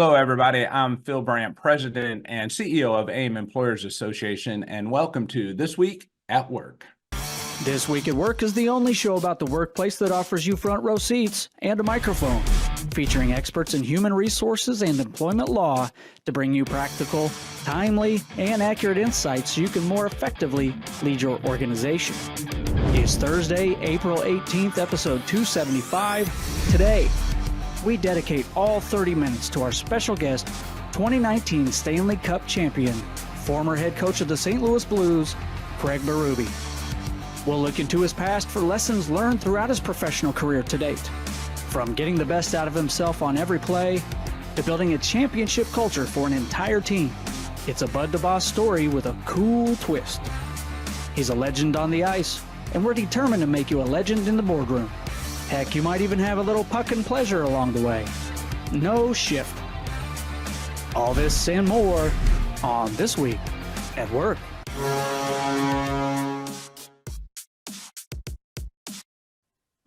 Hello, everybody. I'm Phil Brandt, President and CEO of AIM Employers Association, and welcome to This Week at Work. This Week at Work is the only show about the workplace that offers you front row seats and a microphone, featuring experts in human resources and employment law to bring you practical, timely, and accurate insights so you can more effectively lead your organization. It's Thursday, April 18th, episode 275. Today, we dedicate all 30 minutes to our special guest, 2019 Stanley Cup Champion, former head coach of the St. Louis Blues, Craig Berube. We'll look into his past for lessons learned throughout his professional career to date, from getting the best out of himself on every play to building a championship culture for an entire team. It's a Bud the Boss story with a cool twist. He's a legend on the ice, and we're determined to make you a legend in the boardroom. Heck, you might even have a little puck and pleasure along the way. No shift. All this and more on This Week at Work.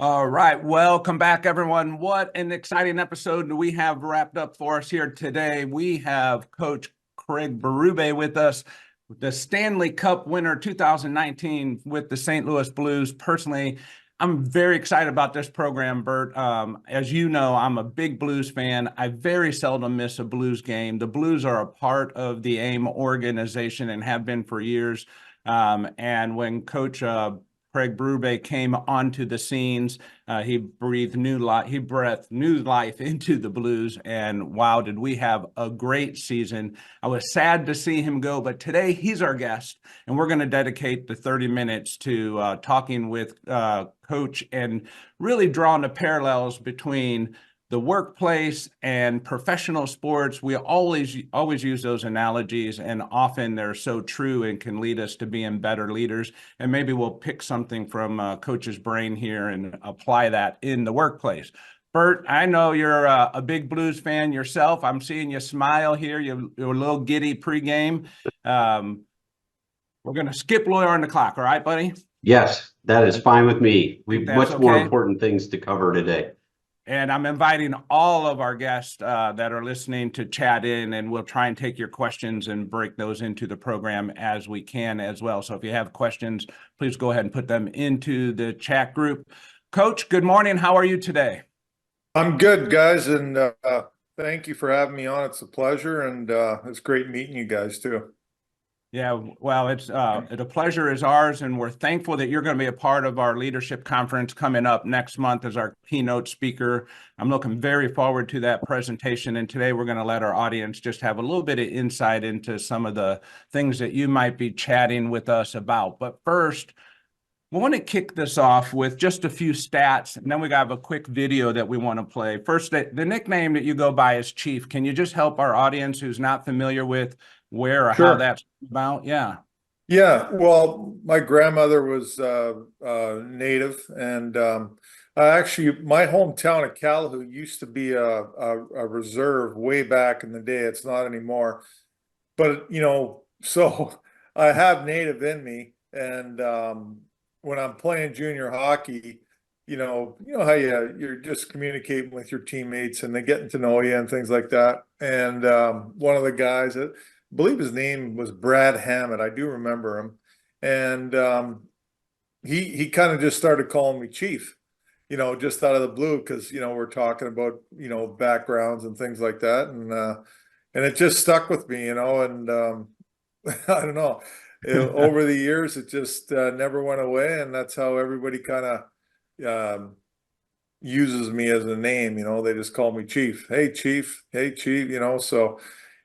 All right, welcome back, everyone. What an exciting episode do we have wrapped up for us here today. We have Coach Craig Berube with us, the Stanley Cup winner 2019 with the St. Louis Blues. Personally, I'm very excited about this program, Bert. As you know, I'm a big Blues fan. I very seldom miss a Blues game. The Blues are a part of the AIM organization and have been for years. And when Coach Craig Berube came onto the scenes, he breathed new life. He breathed new life into the Blues, and wow, did we have a great season. I was sad to see him go, but today he's our guest, and we're going to dedicate the 30 minutes to talking with Coach and really drawing the parallels between the workplace and professional sports. We always use those analogies, and often they're so true and can lead us to being better leaders. And maybe we'll pick something from Coach's brain here and apply that in the workplace. Bert, I know you're a big Blues fan yourself. I'm seeing you smile here. You're a little giddy pregame. We're going to skip lawyer on the clock. All right, buddy? Yes, that is fine with me. We've much more important things to cover today. And I'm inviting all of our guests that are listening to chat in, and we'll try and take your questions and break those into the program as we can as well. So if you have questions, please go ahead and put them into the chat group. Coach, good morning. How are you today? I'm good, guys, and thank you for having me on. It's a pleasure, and it's great meeting you guys too. Yeah, well, it's the pleasure is ours, and we're thankful that you're going to be a part of our leadership conference coming up next month as our keynote speaker. I'm looking very forward to that presentation, and today we're going to let our audience just have a little bit of insight into some of the things that you might be chatting with us about. But first, we want to kick this off with just a few stats, and then we have a quick video that we want to play. First, the nickname that you go by is Chief. Can you just help our audience who's not familiar with where or how that's about? Yeah. Well, my grandmother was native, and actually my hometown of Calhoun used to be a reserve way back in the day. It's not anymore, but so I have native in me, and when I'm playing junior hockey, you know how you're just communicating with your teammates and they're getting to know you and things like that. And one of the guys, I believe his name was Brad Hammett. I do remember him. And he kind of just started calling me Chief, just out of the blue, because, we're talking about, backgrounds and things like that. And it just stuck with me, and I don't know, over the years, it just never went away. And that's how everybody kind of uses me as a name. They just call me Chief. Hey, Chief. Hey, Chief. So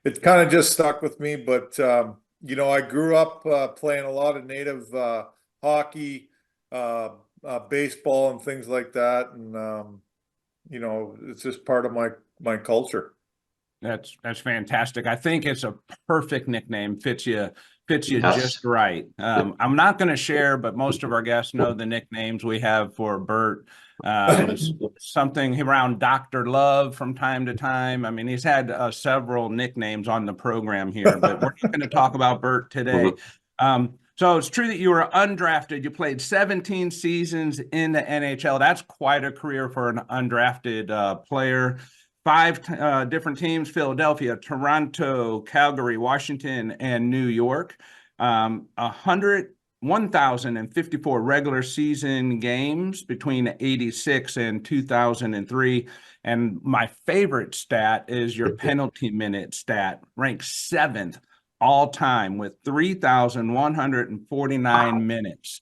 it kind of just stuck with me. But I grew up playing a lot of native hockey, baseball, and things like that, and it's just part of my culture. That's fantastic. I think it's a perfect nickname. Fits you Yes. just right. I'm not going to share, but most of our guests know the nicknames we have for Bert. It was something around Dr. Love from time to time. I mean, he's had several nicknames on the program here, but we're not going to talk about Bert today. So it's true that you were undrafted. You played 17 seasons in the NHL. That's quite a career for an undrafted player. five different teams: Philadelphia, Toronto, Calgary, Washington, and New York. 1,054 regular season games between 86 and 2003. And my favorite stat is your penalty minute stat, ranked 7th all time with 3,149 minutes.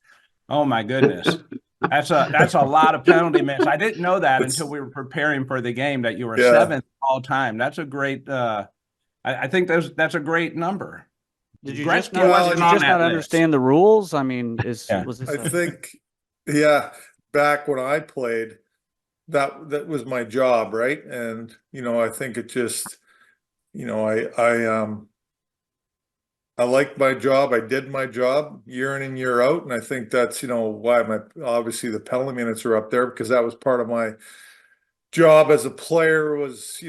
Oh my goodness. That's a lot of penalty minutes. I didn't know that until we were preparing for the game, that you were 7th all time. That's a great I think that's a great number. Did you Gretzky just wasn't on that list. understand the rules? I mean, Yeah. was this I think, yeah, back when I played, that was my job, right? And I think it just, I liked my job. I did my job year in and year out, and I think that's why obviously the penalty minutes are up there, because that was part of my job as a player, was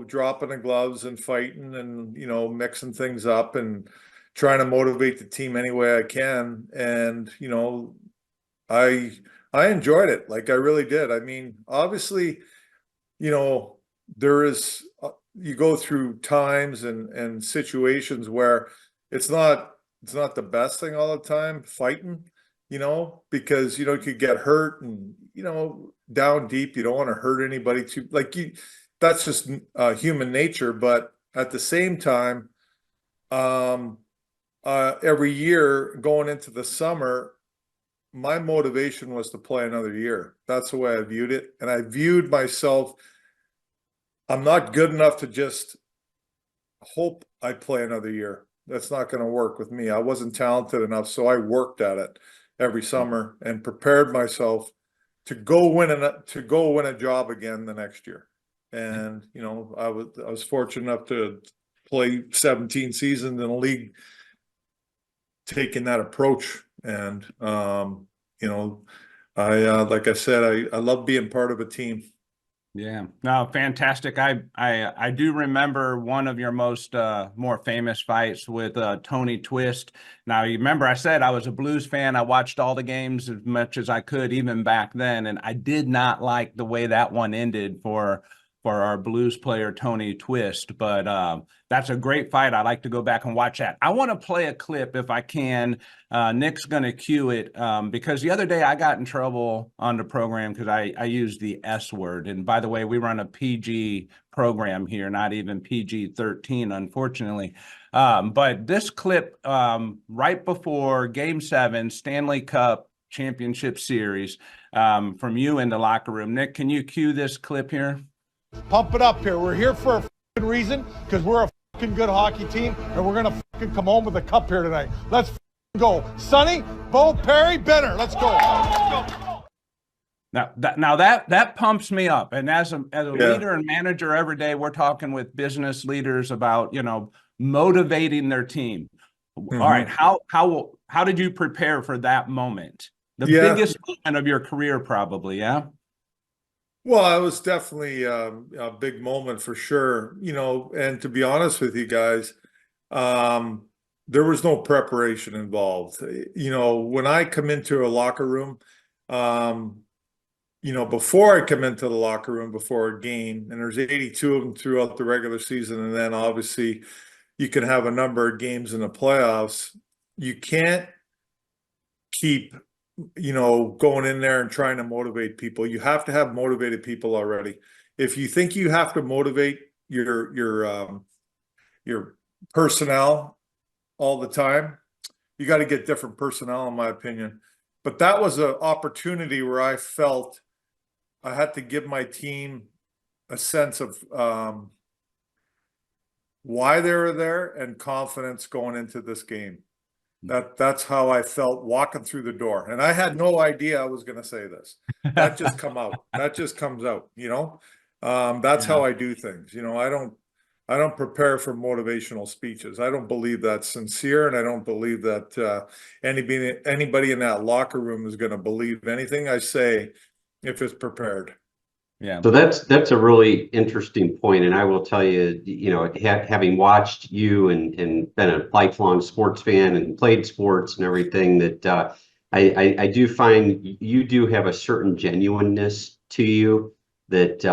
dropping the gloves and fighting and mixing things up and trying to motivate the team any way I can. And I enjoyed it, like I really did. I mean, obviously, there is you go through times and situations where it's not the best thing all the time, fighting, because you could get hurt, and down deep, you don't want to hurt anybody too, that's just human nature. But at the same time, every year going into the summer, my motivation was to play another year. That's the way I viewed it. And I viewed myself, I'm not good enough to just hope I play another year. That's not going to work with me. I wasn't talented enough, so I worked at it every summer and prepared myself to go win a job again the next year. And I was fortunate enough to play 17 seasons in a league taking that approach. And like I said, I love being part of a team. Yeah, no, fantastic. I do remember one of your most more famous fights with Tony Twist. Now, you remember I said I was a Blues fan. I watched all the games as much as I could, even back then, and I did not like the way that one ended for our Blues player Tony Twist. But that's a great fight. I like to go back and watch that. I want to play a clip if I can. Nick's going to cue it because the other day I got in trouble on the program because I used the S word. And by the way, we run a PG program here, not even PG-13, unfortunately. But this clip right before Game 7, Stanley Cup Championship Series, from you in the locker room. Nick, can you cue this clip here? Pump it up here. We're here for a fucking reason, because we're a fucking good hockey team, and we're gonna fucking come home with a cup here tonight. Let's fucking go. Sonny, Bo, Perry, Benner. Let's go. Now that pumps me up. And as a leader and manager every day, we're talking with business leaders about motivating their team. Mm-hmm. All right, how did you prepare for that moment? The biggest moment of your career, probably. Yeah. Well, it was definitely a big moment for sure, and to be honest with you guys, there was no preparation involved. When I come into a locker room, before I come into the locker room before a game, and there's 82 of them throughout the regular season, and then obviously you can have a number of games in the playoffs, you can't keep going in there and trying to motivate people. You have to have motivated people already. If you think you have to motivate your personnel all the time, you got to get different personnel, in my opinion. But that was an opportunity where I felt I had to give my team a sense of why they were there and confidence going into this game. That's how I felt walking through the door. And I had no idea I was going to say this. That just come out. That just comes out, that's how I do things. I don't prepare for motivational speeches. I don't believe that's sincere, and I don't believe that anybody in that locker room is going to believe anything I say if it's prepared. Yeah. So that's a really interesting point, and I will tell you, having watched you and been a lifelong sports fan and played sports and everything, that I do find you do have a certain genuineness to you that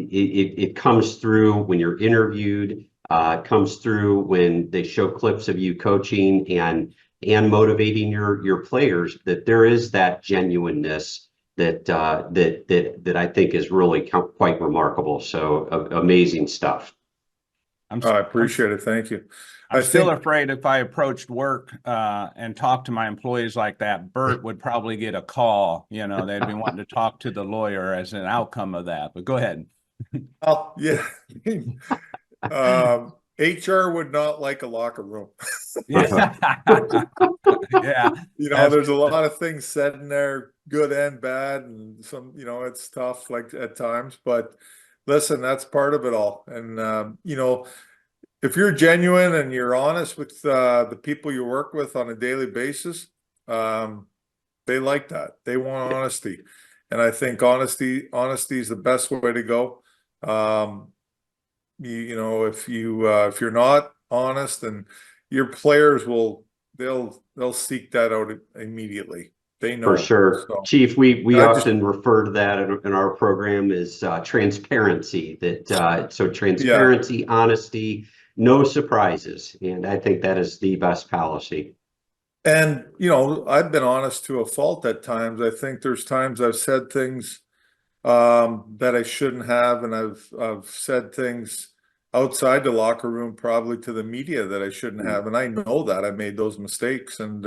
it comes through when you're interviewed, comes through when they show clips of you coaching and motivating your players, that there is that genuineness that I think is really quite remarkable. So amazing stuff. I appreciate it. Thank you. I'm still afraid if I approached work and talked to my employees like that, Bert would probably get a call. You know, they'd be wanting to talk to the lawyer as an outcome of that. But go ahead. Oh, yeah. HR would not like a locker room. Yeah. Yeah. You know, there's a lot of things said in there, good and bad, and some, you know, it's tough like at times, but listen, that's part of it all. And, you know, if you're genuine and you're honest with the people you work with on a daily basis, they like that. They want honesty. And I think honesty is the best way to go. You know, if you're not honest, and your players they'll seek that out immediately. They know. For sure. So, Chief, we often refer to that in our program as transparency, so transparency, honesty, no surprises. And I think that is the best policy. and, you know, I've been honest to a fault at times. I think there's times I've said things that I shouldn't have, and I've said things outside the locker room, probably to the media, that I shouldn't have, and I know that I made those mistakes, and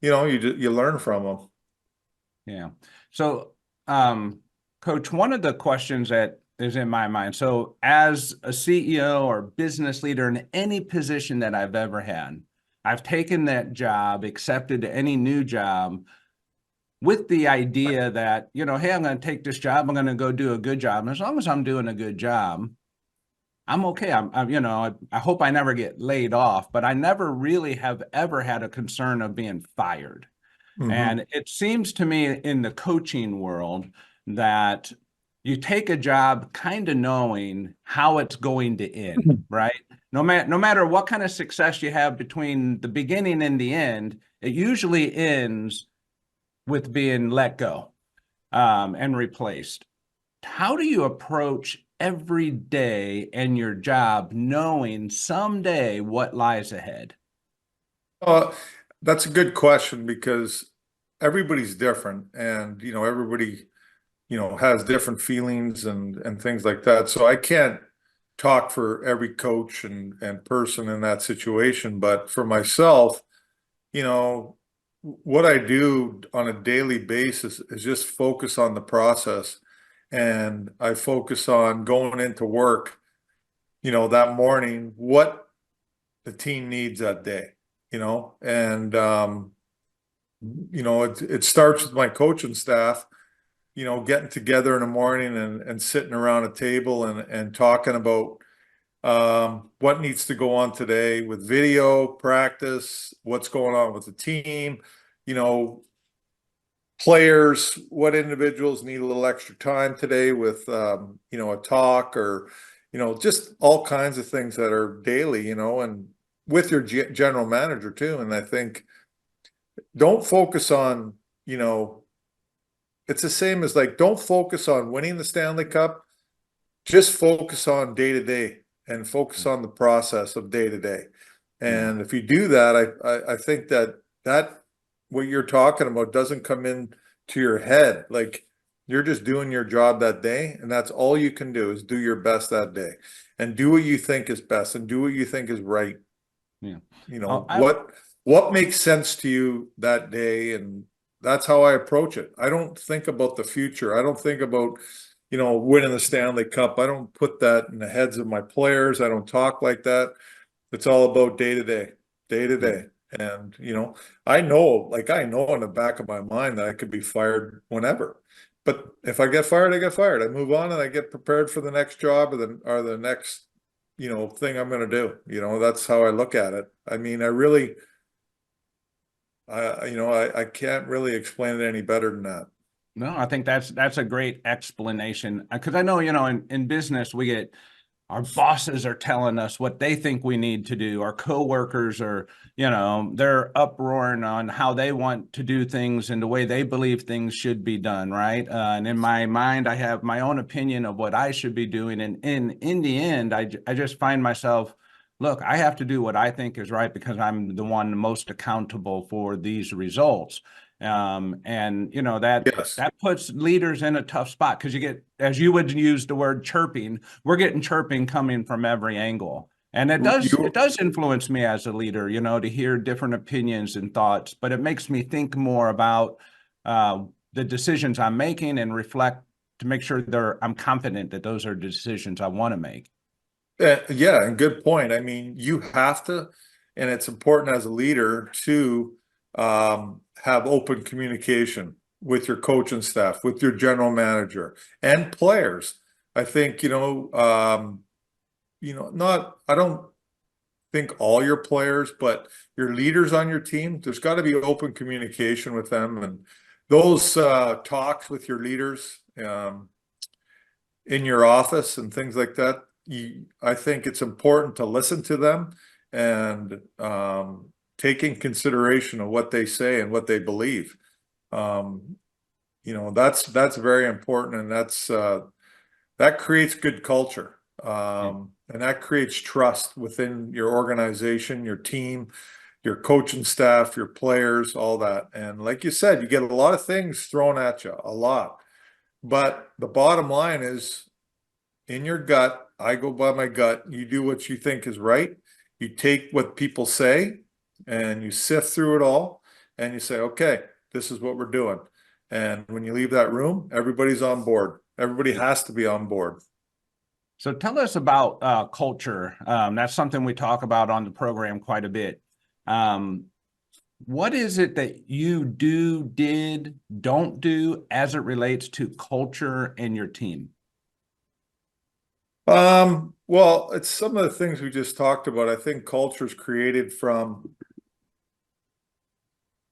you know, you learn from them. Yeah. So, Coach, one of the questions that is in my mind, so as a CEO or business leader in any position that I've ever had, I've taken that job, accepted any new job with the idea that, you know, hey, I'm going to take this job, I'm going to go do a good job. And as long as I'm doing a good job, I'm okay. I'm you know, I hope I never get laid off, but I never really have ever had a concern of being fired. Mhm. And it seems to me in the coaching world that you take a job kind of knowing how it's going to end, right? No matter what kind of success you have between the beginning and the end, it usually ends with being let go and replaced. How do you approach every day and your job knowing someday what lies ahead? That's a good question, because everybody's different, and you know, everybody, you know, has different feelings and things like that. So I can't talk for every coach and person in that situation, but for myself, you know, what I do on a daily basis is just focus on the process, and I focus on going into work, you know, that morning, what the team needs that day, you know, and you know, it starts with my coaching staff, you know, getting together in the morning and sitting around a table and talking about what needs to go on today with video practice, what's going on with the team, you know, players, what individuals need a little extra time today with, you know, a talk, or, you know, just all kinds of things that are daily, you know, and with your general manager too. And I think, don't focus on, you know, it's the same as like, don't focus on winning the Stanley Cup. Just focus on day to day and focus on the process of day to day. And if you do that, I think that what you're talking about doesn't come in to your head. Like, you're just doing your job that day, and that's all you can do, is do your best that day and do what you think is best and do what you think is right. Yeah. You know, what makes sense to you that day, and that's how I approach it. I don't think about the future. I don't think about, you know, winning the Stanley Cup. I don't put that in the heads of my players. I don't talk like that. It's all about day to day, day to day. And, you know, I know in the back of my mind that I could be fired whenever. But if I get fired, I get fired. I move on and I get prepared for the next job or the next, you know, thing I'm going to do. You know, that's how I look at it. I mean, you know, I can't really explain it any better than that. No, I think that's a great explanation, because I know, you know, in business we get our bosses are telling us what they think we need to do. Our coworkers are, they're uproaring on how they want to do things and the way they believe things should be done, right? And in my mind, I have my own opinion of what I should be doing. And in the end, I just find myself, look, I have to do what I think is right because I'm the one most accountable for these results. And Yes. that puts leaders in a tough spot because you get, as you would use the word chirping, we're getting chirping coming from every angle. And it does influence me as a leader, to hear different opinions and thoughts, but it makes me think more about the decisions I'm making and reflect to make sure I'm confident that those are decisions I want to make. Yeah, and good point. I mean, you have to, and it's important as a leader to have open communication with your coaching staff, with your general manager and players. I think, I don't think all your players, but your leaders on your team, there's got to be open communication with them. And those talks with your leaders in your office and things like that, I think it's important to listen to them and taking consideration of what they say and what they believe. That's very important, and that creates good culture. And that creates trust within your organization, your team, your coaching staff, your players, all that. And like you said, you get a lot of things thrown at you, a lot. But the bottom line is, in your gut, I go by my gut. You do what you think is right. You take what people say and you sift through it all and you say, okay, this is what we're doing. And when you leave that room, everybody's on board. Everybody has to be on board. So tell us about culture. That's something we talk about on the program quite a bit. What is it that you don't do as it relates to culture and your team? Well, it's some of the things we just talked about. I think culture is created from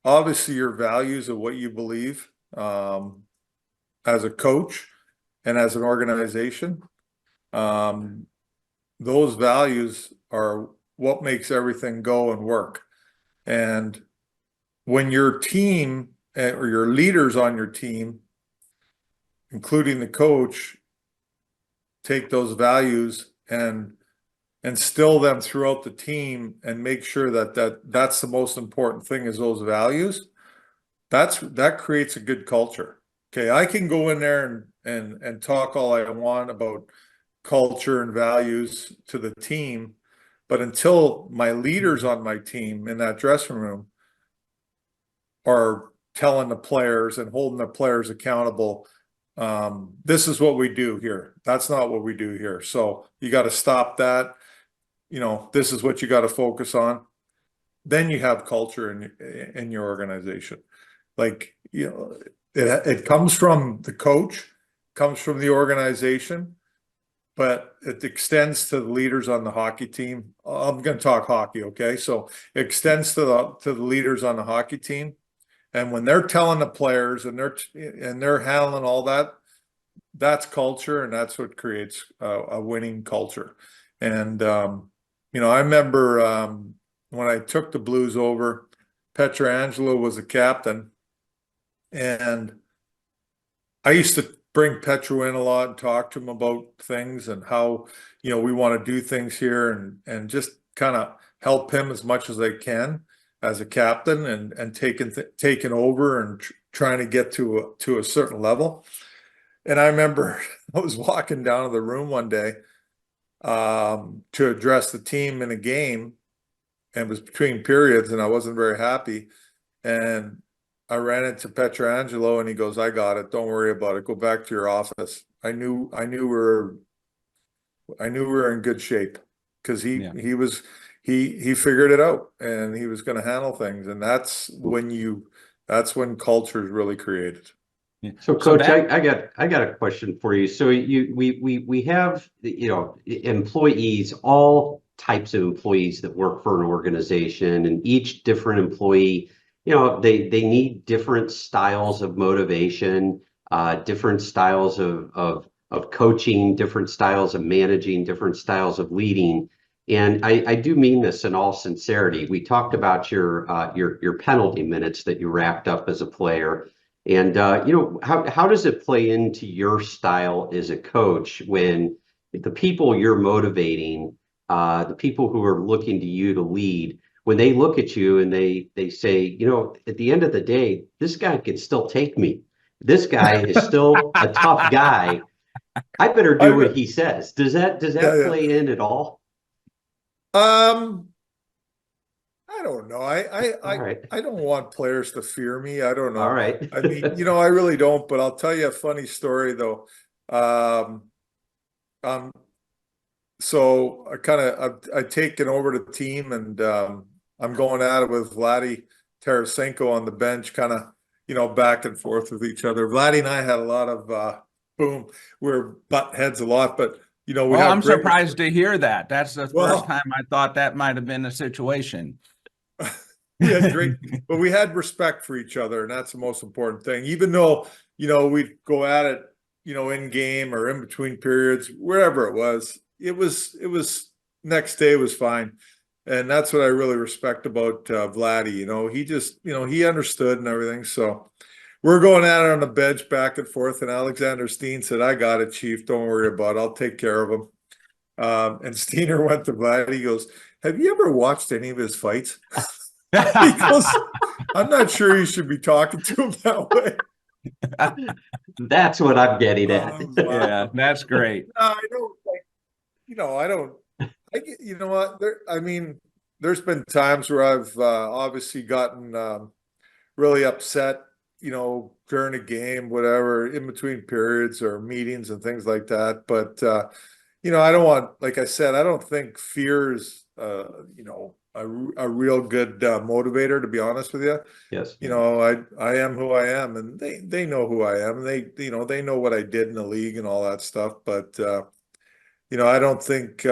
obviously your values of what you believe as a coach and as an organization. Those values are what makes everything go and work. And when your team or your leaders on your team, including the coach, take those values and instill them throughout the team and make sure that's the most important thing is those values, that creates a good culture. Okay, I can go in there and talk all I want about culture and values to the team, but until my leaders on my team in that dressing room are telling the players and holding the players accountable, this is what we do here. That's not what we do here. So you got to stop that. This is what you got to focus on. Then you have culture in your organization. It comes from the coach, comes from the organization, but it extends to the leaders on the hockey team. I'm going to talk hockey, okay? So it extends to the leaders on the hockey team. And when they're telling the players and they're handling all that, that's culture, and that's what creates a winning culture. And I remember when I took the Blues over, Pietrangelo was the captain, and I used to bring Petro in a lot and talk to him about things and how we want to do things here, and just kind of help him as much as I can as a captain, and taking over and trying to get to a certain level. And I remember I was walking down to the room one day to address the team in a game, and it was between periods, and I wasn't very happy. And I ran into Pietrangelo, and he goes, "I got it. Don't worry about it. Go back to your office." I knew we were in good shape because he figured it out, and he was going to handle things. And that's when culture is really created. So, Coach, I got a question for you. So we have employees, all types of employees that work for an organization, and each different employee, they need different styles of motivation, different styles of coaching, different styles of managing, different styles of leading. And I do mean this in all sincerity. We talked about your penalty minutes that you racked up as a player. And how does it play into your style as a coach when the people you're motivating, the people who are looking to you to lead, when they look at you and they say, at the end of the day, this guy could still take me. This guy is still a tough guy. I better do what he says. Does that play in at all? I don't know. I right. I don't want players to fear me. I don't know. All right. I mean, I really don't, but I'll tell you a funny story though. So I've taken over the team, and I'm going at it with Vladdy Tarasenko on the bench, kind of, back and forth with each other. Vladdy and I had a lot of we're butt heads a lot, but I'm surprised to hear that. That's the first time I thought that might have been a situation. We had but we had respect for each other, and that's the most important thing. Even though, we'd go at it, in game or in between periods, wherever it was next day was fine. And that's what I really respect about Vladdy. He just, he understood and everything. So we're going at it on the bench back and forth, and Alexander Steen said, "I got it, Chief. Don't worry about it. I'll take care of him." And Steener went to Vladdy. He goes, "Have you ever watched any of his fights?" He goes, "I'm not sure you should be talking to him that way." That's what I'm getting at. Yeah, that's great. I don't, I don't. You know what? There's been times where I've obviously gotten really upset, during a game, whatever, in between periods or meetings and things like that. But I don't want, like I said, I don't think fear is, a real good motivator, to be honest with you. Yes. I am who I am, and they know who I am. They know what I did in the league and all that stuff. But I don't think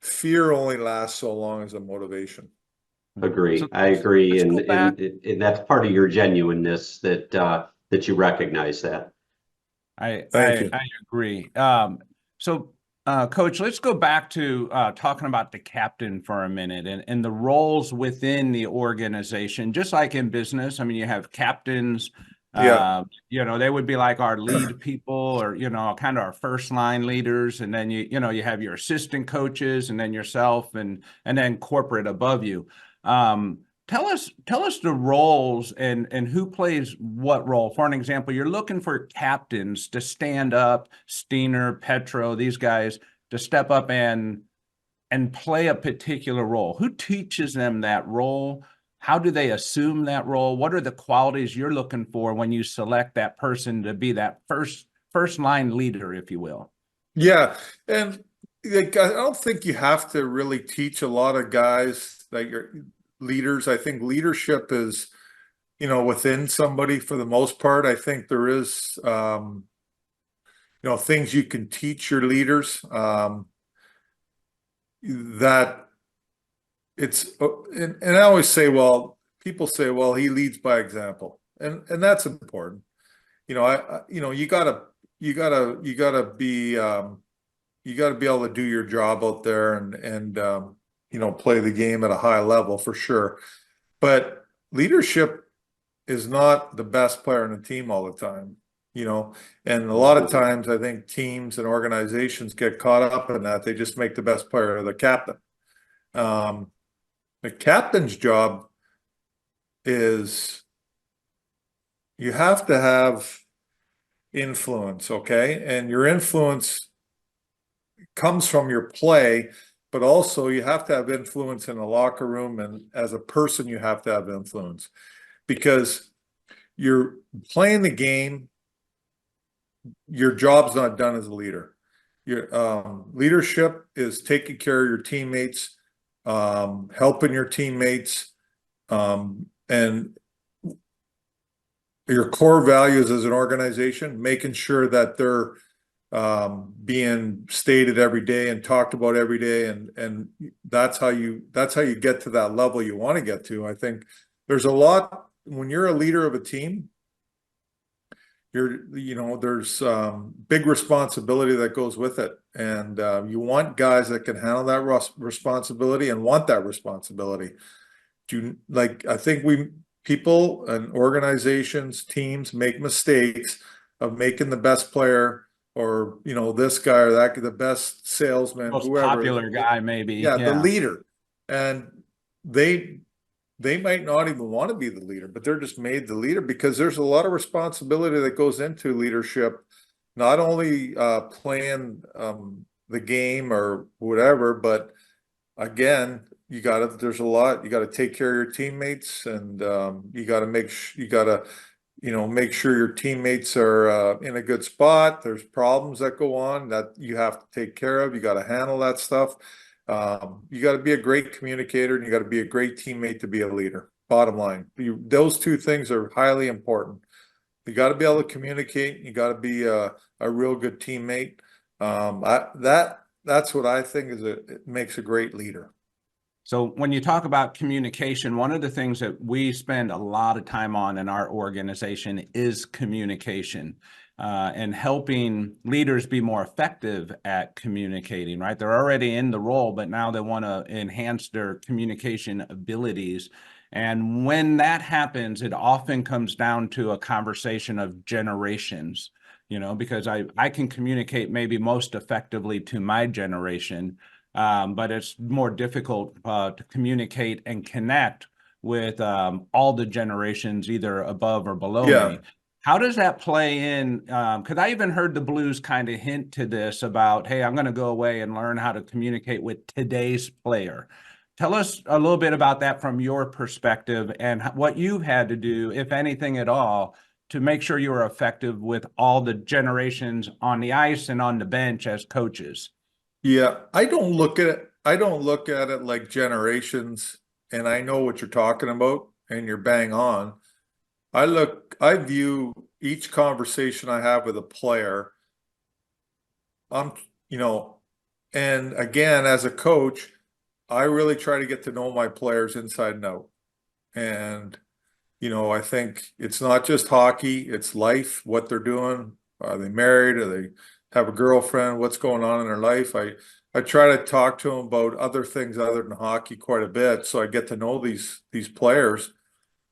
fear only lasts so long as a motivation. Agree. So I agree, let's go and that's part of your genuineness that you recognize that. I Thank you. agree. Coach, let's go back to talking about the captain for a minute and the roles within the organization. Just like in business, I mean, you have captains. Yeah. They would be like our lead people, or kind of our first line leaders, and then you have your assistant coaches, and then yourself, and then corporate above you. Tell us the roles and who plays what role. For an example, you're looking for captains to stand up, Steener, Petro, these guys to step up and play a particular role. Who teaches them that role? How do they assume that role? What are the qualities you're looking for when you select that person to be that first line leader, if you will? Yeah. And I don't think you have to really teach a lot of guys that you're leaders. I think leadership is, within somebody for the most part. I think there is, things you can teach your leaders, that it's, and I always say, people say, he leads by example, and that's important. You gotta be able to do your job out there and play the game at a high level for sure. But leadership is not the best player in the team all the time, and a lot of times I think teams and organizations get caught up in that. They just make the best player the captain. The captain's job is you have to have influence, okay? And your influence comes from your play, but also you have to have influence in the locker room, and as a person you have to have influence, because you're playing the game. Your job's not done as a leader. Your leadership is taking care of your teammates, helping your teammates, and your core values as an organization, making sure that they're being stated every day and talked about every day, and that's how you get to that level you want to get to. I think there's a lot when you're a leader of a team. there's big responsibility that goes with it. And you want guys that can handle that responsibility and want that responsibility. I think people and organizations, teams make mistakes of making the best player or, this guy or that, the best salesman, Most whoever. popular guy, maybe. Yeah, the leader. And they might not even want to be the leader, but they're just made the leader because there's a lot of responsibility that goes into leadership, not only playing the game or whatever, but again, you got to take care of your teammates, and you got to make sure your teammates are in a good spot. There's problems that go on that you have to take care of. You got to handle that stuff. You got to be a great communicator, and you got to be a great teammate to be a leader. Bottom line, those two things are highly important. You got to be able to communicate. You got to be a real good teammate. That's what I think it makes a great leader. So when you talk about communication, one of the things that we spend a lot of time on in our organization is communication, and helping leaders be more effective at communicating, right? They're already in the role, but now they want to enhance their communication abilities. And when that happens, it often comes down to a conversation of generations, because I can communicate maybe most effectively to my generation, but it's more difficult to communicate and connect with all the generations, either above or below me. How does that play in? Because I even heard the Blues kind of hint to this about, hey, I'm going to go away and learn how to communicate with today's player. Tell us a little bit about that from your perspective and what you've had to do, if anything at all, to make sure you are effective with all the generations on the ice and on the bench as coaches. Yeah, I don't look at it like generations, and I know what you're talking about, and you're bang on. I view each conversation I have with a player, and again, as a coach, I really try to get to know my players inside and out. And, I think it's not just hockey, it's life, what they're doing. Are they married? Are they have a girlfriend? What's going on in their life? I try to talk to them about other things other than hockey quite a bit, so I get to know these players,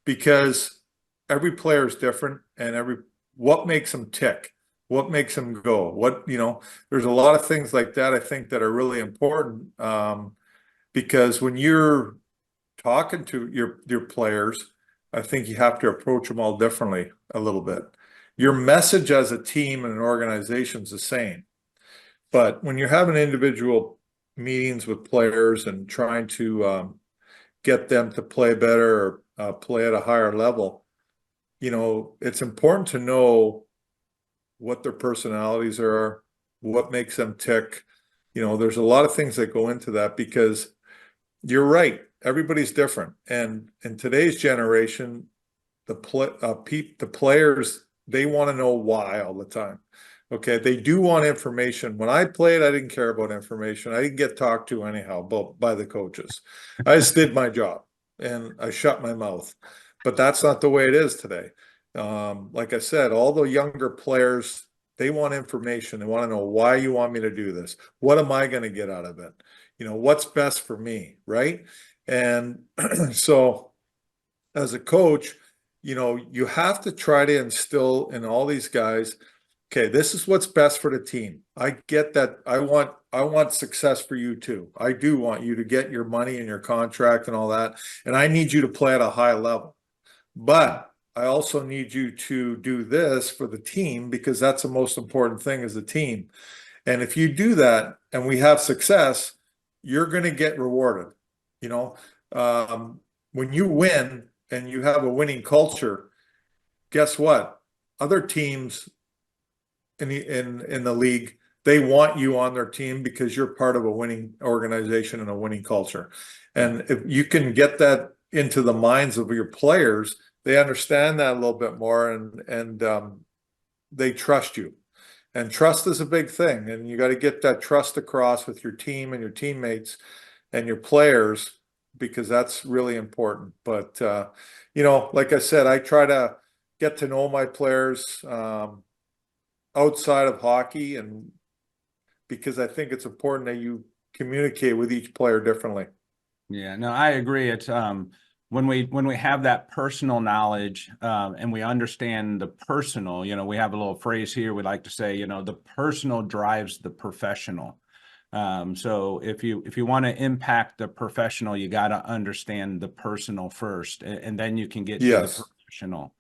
because every player is different, and what makes them tick, what makes them go, there's a lot of things like that I think that are really important, because when you're talking to your players, I think you have to approach them all differently a little bit. Your message as a team and an organization is the same, but when you're having individual meetings with players and trying to get them to play better or play at a higher level, it's important to know what their personalities are, what makes them tick. There's a lot of things that go into that, because you're right, everybody's different. And in today's generation, the players, they want to know why all the time. Okay, they do want information. When I played, I didn't care about information. I didn't get talked to anyhow by the coaches. I just did my job and I shut my mouth. But that's not the way it is today. Like I said, all the younger players, they want information. They want to know why you want me to do this. What am I going to get out of it? What's best for me, right? And so as a coach, you have to try to instill in all these guys, okay, this is what's best for the team. I get that. I want success for you too. I do want you to get your money and your contract and all that. And I need you to play at a high level. But I also need you to do this for the team, because that's the most important thing, is the team. And if you do that and we have success, you're going to get rewarded. When you win and you have a winning culture, guess what? Other teams in the league, they want you on their team because you're part of a winning organization and a winning culture. And if you can get that into the minds of your players, they understand that a little bit more, and they trust you. And trust is a big thing, and you got to get that trust across with your team and your teammates and your players, because that's really important. But like I said, I try to get to know my players outside of hockey, and because I think it's important that you communicate with each player differently. Yeah, no, I agree. It's when we have that personal knowledge and we understand the personal, we have a little phrase here we like to say, the personal drives the professional. So if you want to impact the professional, you got to understand the personal first, and then you can get to the Yes. professional.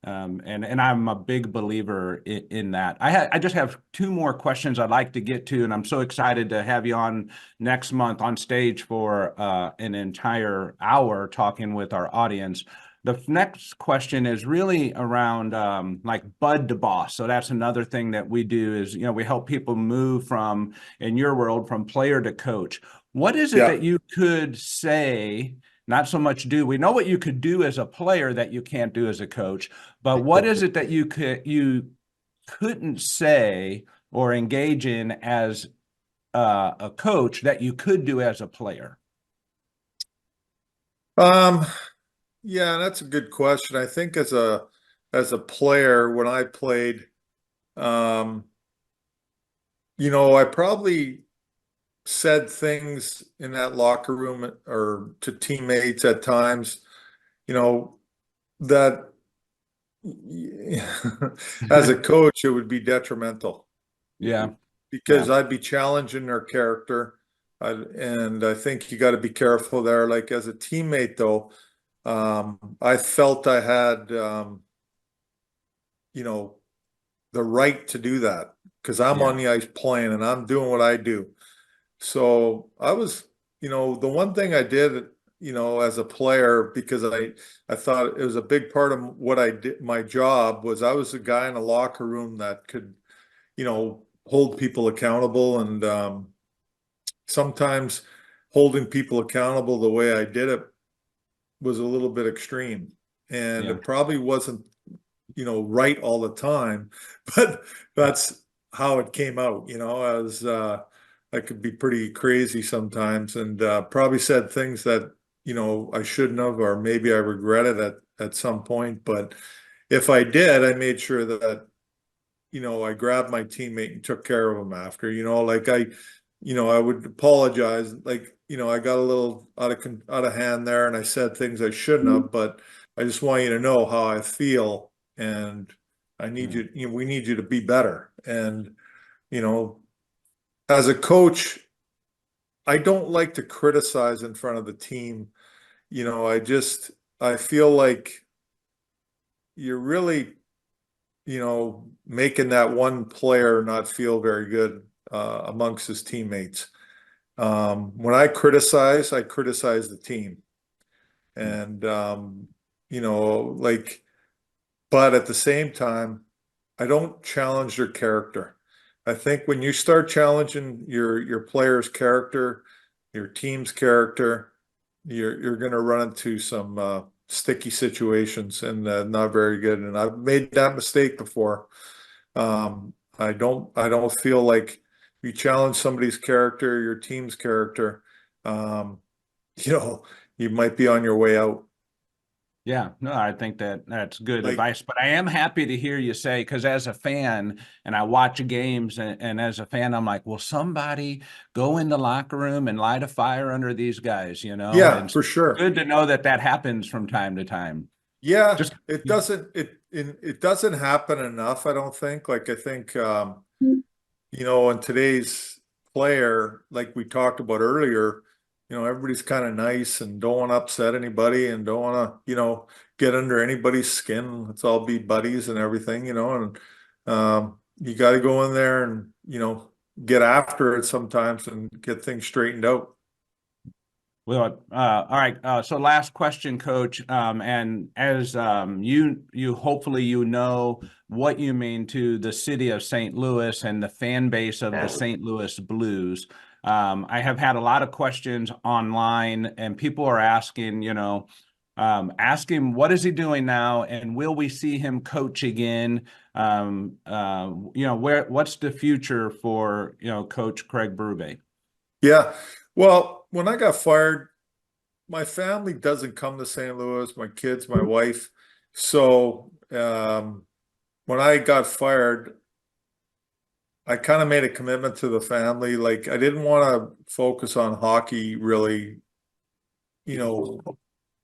And I'm a big believer in that. I just have two more questions I'd like to get to, and I'm so excited to have you on next month on stage for an entire hour talking with our audience. The next question is really around like bud to boss. So that's another thing that we do is, we help people move from, in your world, from player to coach. What is it Yeah. that you could say, not so much do, we know what you could do as a player that you can't do as a coach, but what is it that you couldn't say or engage in as a coach that you could do as a player? Yeah, that's a good question. I think as a player, when I played, I probably said things in that locker room or to teammates at times, that as a coach, it would be detrimental. Yeah. Because I'd be challenging their character. And I think you got to be careful there. Like as a teammate, though, I felt I had, the right to do that because I'm on the ice playing and I'm doing what I do. So I was, the one thing I did, as a player, because I thought it was a big part of what I did, my job was I was a guy in a locker room that could, hold people accountable. And sometimes holding people accountable the way I did it was a little bit extreme. And it probably wasn't, right all the time, but that's how it came out, as I could be pretty crazy sometimes and probably said things that, I shouldn't have, or maybe I regretted it at some point. But if I did, I made sure that, I grabbed my teammate and took care of him after, like I would apologize. Like, I got a little out of hand there and I said things I shouldn't have, but I just want you to know how I feel. And I need you, we need you to be better. And, as a coach, I don't like to criticize in front of the team. I feel like you're really, making that one player not feel very good amongst his teammates. When I criticize the team. And, but at the same time, I don't challenge their character. I think when you start challenging your player's character, your team's character, you're going to run into some sticky situations and not very good. And I've made that mistake before. I don't feel like you challenge somebody's character, your team's character, you might be on your way out. Yeah, no, I think that's good advice, but I am happy to hear you say, because as a fan and I watch games and as a fan, I'm like, will somebody go in the locker room and light a fire under these guys, Yeah, And for sure. good to know that happens from time to time. Yeah, it doesn't happen enough, I don't think. Like I think in today's player, like we talked about earlier, everybody's kind of nice and don't want to upset anybody and don't want to, get under anybody's skin. Let's all be buddies and everything, and you got to go in there and, get after it sometimes and get things straightened out. Well, all right. So last question, Coach. And as you hopefully what you mean to the city of St. Louis and the fan base of the St. Louis Blues. I have had a lot of questions online, and people are asking, asking what is he doing now, and will we see him coach again? What's the future for Coach Craig Berube? Yeah. Well, when I got fired, my family doesn't come to St. Louis, my kids, my wife. So when I got fired, I kind of made a commitment to the family. Like, I didn't want to focus on hockey really,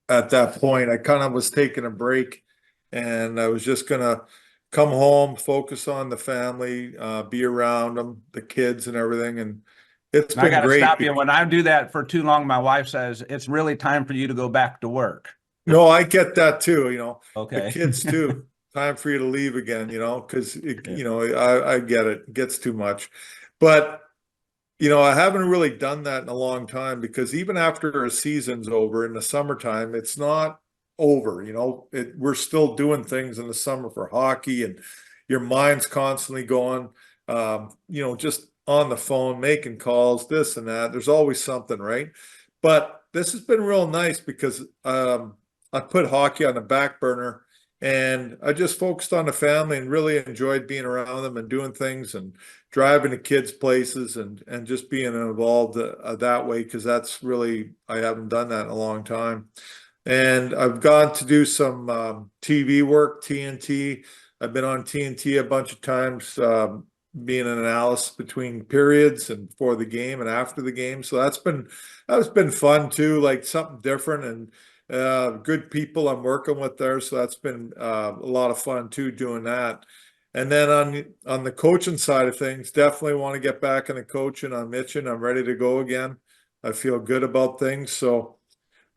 at that point. I kind of was taking a break, and I was just gonna come home, focus on the family, be around them, the kids and everything. And it's I been got to great. stop you. When I do that for too long, my wife says it's really time for you to go back to work. No, I get that too, Okay. the kids too. Time for you to leave again, because I get it. It gets too much. But I haven't really done that in a long time, because even after a season's over in the summertime, it's not over. We're still doing things in the summer for hockey, and your mind's constantly going, just on the phone, making calls, this and that. There's always something, right? But this has been real nice, because I put hockey on the back burner, and I just focused on the family and really enjoyed being around them and doing things and driving the kids places and just being involved that way, because that's really, I haven't done that in a long time. And I've gone to do some TV work, TNT. I've been on TNT a bunch of times, being an analyst between periods and for the game and after the game. So that's been fun too, like something different, and good people I'm working with there. So that's been a lot of fun too, doing that. And then on the coaching side of things, definitely want to get back into coaching. I'm itching. I'm ready to go again. I feel good about things. So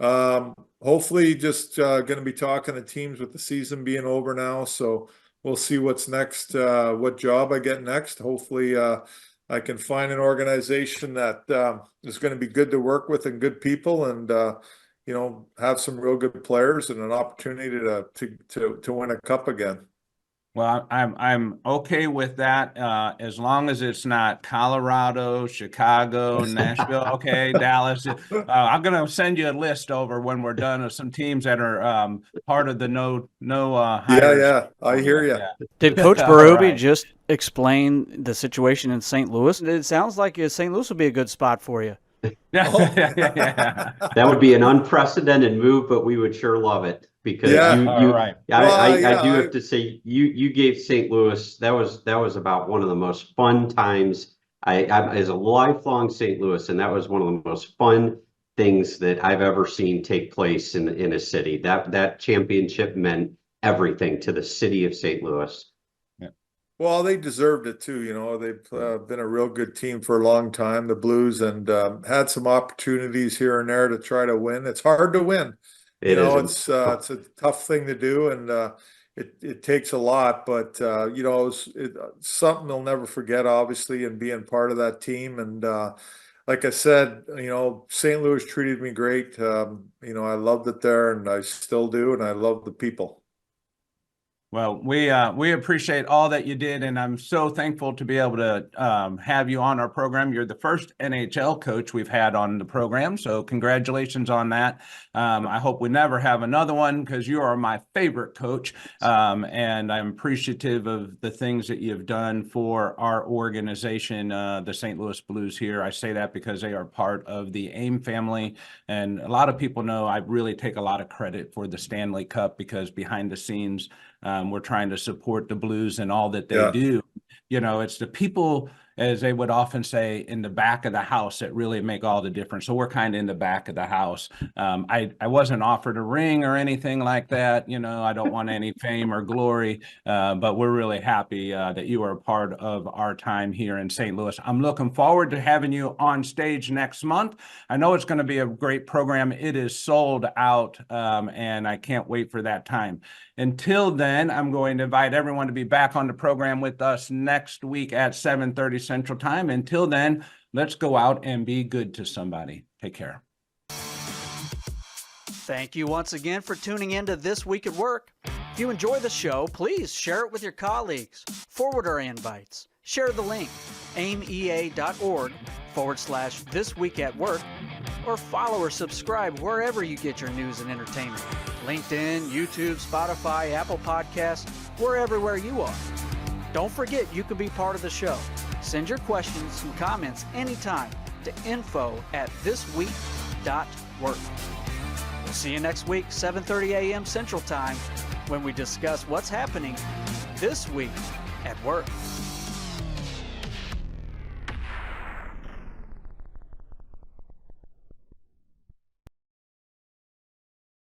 hopefully just going to be talking to teams with the season being over now. So we'll see what's next, what job I get next. Hopefully I can find an organization that is going to be good to work with and good people, and have some real good players and an opportunity to win a cup again. Well, I'm okay with that, as long as it's not Colorado, Chicago, Nashville. Okay, Dallas. I'm going to send you a list over when we're done of some teams that are part of the no hires. Yeah, I hear you. Yeah. Did Coach All Berube right. just explain the situation in St. Louis? It sounds like St. Louis would be a good spot for you. Yeah. That would be an unprecedented move, but we would sure love it, because All right. I do have to say, you gave St. Louis, that was about one of the most fun times. I as a lifelong St. Louis, and that was one of the most fun things that I've ever seen take place in a city. That championship meant everything to the city of St. Louis. Well, they deserved it too. They've been a real good team for a long time, the Blues, and had some opportunities here and there to try to win. It's hard to win. It's a tough thing to do, and it takes a lot. But it's something they'll never forget, obviously, and being part of that team. And like I said, St. Louis treated me great. I loved it there, and I still do, and I love the people. Well, we appreciate all that you did, and I'm so thankful to be able to have you on our program. You're the first NHL coach we've had on the program, so congratulations on that. I hope we never have another one, because you are my favorite coach, and I'm appreciative of the things that you've done for our organization, the St. Louis Blues here. I say that because they are part of the AIM family, and a lot of people know I really take a lot of credit for the Stanley Cup, because behind the scenes, we're trying to support the Blues and all that they do. It's the people, as they would often say, in the back of the house that really make all the difference. So we're kind of in the back of the house. I wasn't offered a ring or anything like that. I don't want any fame or glory, but we're really happy that you are a part of our time here in St. Louis. I'm looking forward to having you on stage next month. I know it's going to be a great program. It is sold out, and I can't wait for that time. Until then, I'm going to invite everyone to be back on the program with us next week at 7:30 Central Time. Until then, let's go out and be good to somebody. Take care. Thank you once again for tuning in to This Week at Work. If you enjoy the show, please share it with your colleagues. Forward our invites. Share the link, aimea.org/This Week at Work, or follow or subscribe wherever you get your news and entertainment. LinkedIn, YouTube, Spotify, Apple Podcasts, we're everywhere you are. Don't forget, you can be part of the show. Send your questions and comments anytime to info@thisweek.work. We'll see you next week, 7:30 a.m. Central Time, when we discuss what's happening this week at work.